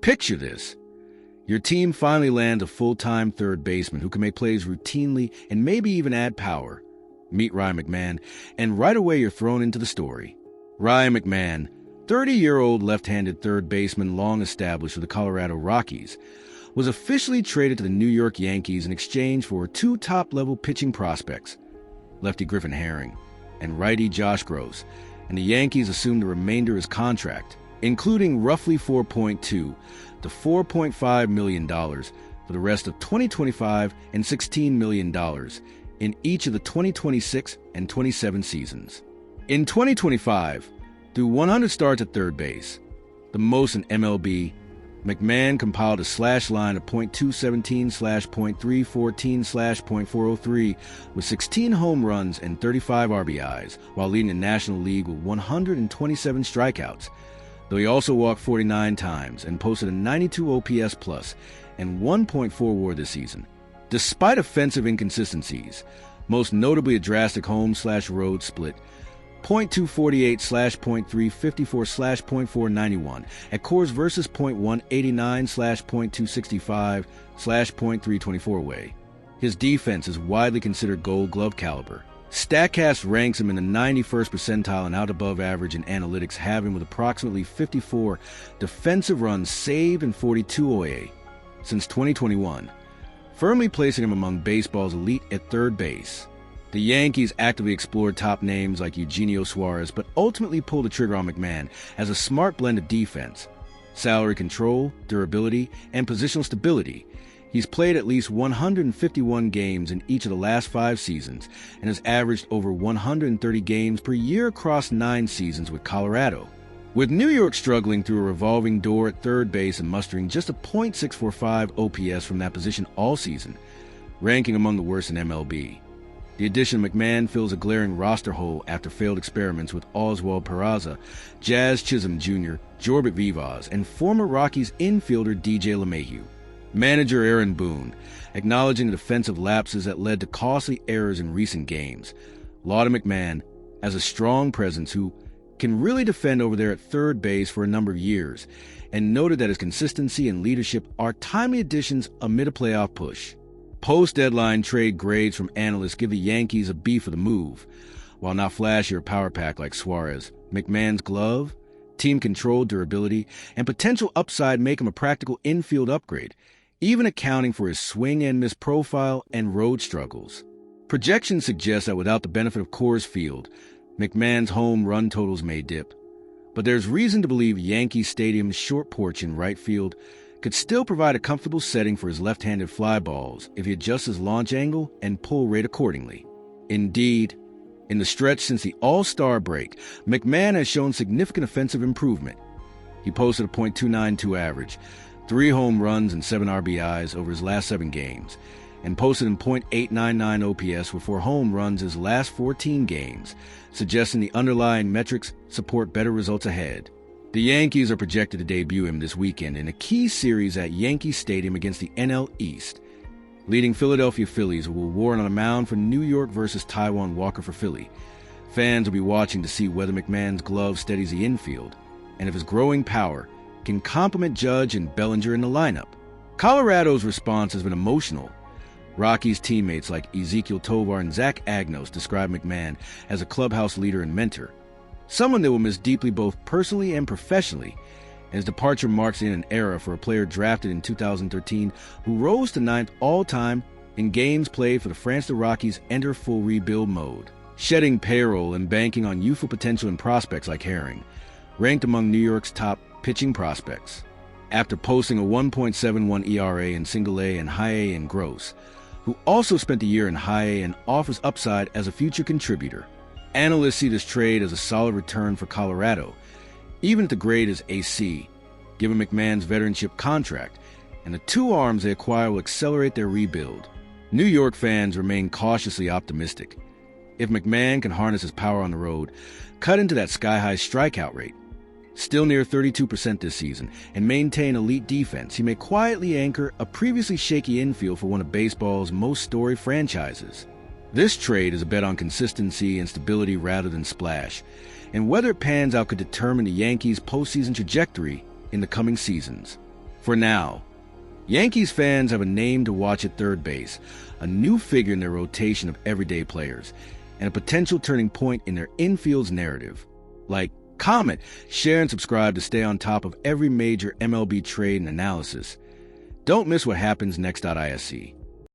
Picture this. Your team finally lands a full-time third baseman who can make plays routinely and maybe even add power. Meet Ryan McMahon, and right away you're thrown into the story. Ryan McMahon, 30-year-old left-handed third baseman long established with the Colorado Rockies, was officially traded to the New York Yankees in exchange for two top-level pitching prospects, lefty Griffin Herring and righty Josh Gross, and the Yankees assumed the remainder of his contract, including roughly $4.2 to $4.5 million for the rest of 2025 and $16 million in each of the 2026 and 27 seasons. In 2025, through 100 starts at third base, the most in MLB, McMahon compiled a slash line of .217/.314/.403 with 16 home runs and 35 RBIs, while leading the National League with 127 strikeouts, though he also walked 49 times and posted a 92 OPS plus and 1.4 WAR this season. Despite offensive inconsistencies, most notably a drastic home/road split, .248/.354/.491 at Coors versus .189/.265/.324 away. His defense is widely considered Gold Glove caliber. StatCast ranks him in the 91st percentile and out above average in analytics, having with approximately 54 defensive runs saved and 42 OA since 2021, firmly placing him among baseball's elite at third base. The Yankees actively explored top names like Eugenio Suarez, but ultimately pulled the trigger on McMahon as a smart blend of defense, salary control, durability, and positional stability. He's played at least 151 games in each of the last 5 seasons and has averaged over 130 games per year across 9 seasons with Colorado. With New York struggling through a revolving door at third base and mustering just a .645 OPS from that position all season, ranking among the worst in MLB. The addition of McMahon fills a glaring roster hole after failed experiments with Oswald Peraza, Jazz Chisholm Jr., Jorbit Vivas, and former Rockies infielder DJ LeMahieu. Manager Aaron Boone, acknowledging the defensive lapses that led to costly errors in recent games, lauded McMahon as a strong presence who can really defend over there at third base for a number of years, and noted that his consistency and leadership are timely additions amid a playoff push. Post-deadline trade grades from analysts give the Yankees a B for the move. While not flashy or power pack like Suarez, McMahon's glove, team control, durability, and potential upside make him a practical infield upgrade, even accounting for his swing and miss profile and road struggles. Projections suggest that without the benefit of Coors Field, McMahon's home run totals may dip. But there's reason to believe Yankee Stadium's short porch in right field could still provide a comfortable setting for his left-handed fly balls if he adjusts his launch angle and pull rate accordingly. Indeed, in the stretch since the All-Star break, McMahon has shown significant offensive improvement. He posted a .292 average, 3 home runs and 7 RBIs over his last 7 games, and posted in .899 OPS with 4 home runs his last 14 games, suggesting the underlying metrics support better results ahead. The Yankees are projected to debut him this weekend in a key series at Yankee Stadium against the NL East. Leading Philadelphia Phillies will war on a mound for New York versus Taijuan Walker for Philly. Fans will be watching to see whether McMahon's glove steadies the infield, and if his growing power can complement Judge and Bellinger in the lineup. Colorado's response has been emotional. Rockies teammates like Ezequiel Tovar and Zach Agnos describe McMahon as a clubhouse leader and mentor, someone they will miss deeply both personally and professionally, and his departure marks in an era for a player drafted in 2013 who rose to 9th all-time in games played for the France the Rockies enter full rebuild mode, shedding payroll and banking on youthful potential and prospects like Herring, ranked among New York's top pitching prospects. After posting a 1.71 ERA in Single A and High A in Gross, who also spent a year in High A and offers upside as a future contributor. Analysts see this trade as a solid return for Colorado, even if the grade is AC, given McMahon's veteranship contract, and the 2 arms they acquire will accelerate their rebuild. New York fans remain cautiously optimistic. If McMahon can harness his power on the road, cut into that sky-high strikeout rate, still near 32% this season, and maintain elite defense, he may quietly anchor a previously shaky infield for one of baseball's most storied franchises. This trade is a bet on consistency and stability rather than splash, and whether it pans out could determine the Yankees' postseason trajectory in the coming seasons. For now, Yankees fans have a name to watch at third base, a new figure in their rotation of everyday players, and a potential turning point in their infield's narrative. Like, comment, share, and subscribe to stay on top of every major MLB trade and analysis. Don't miss what happens next.isc.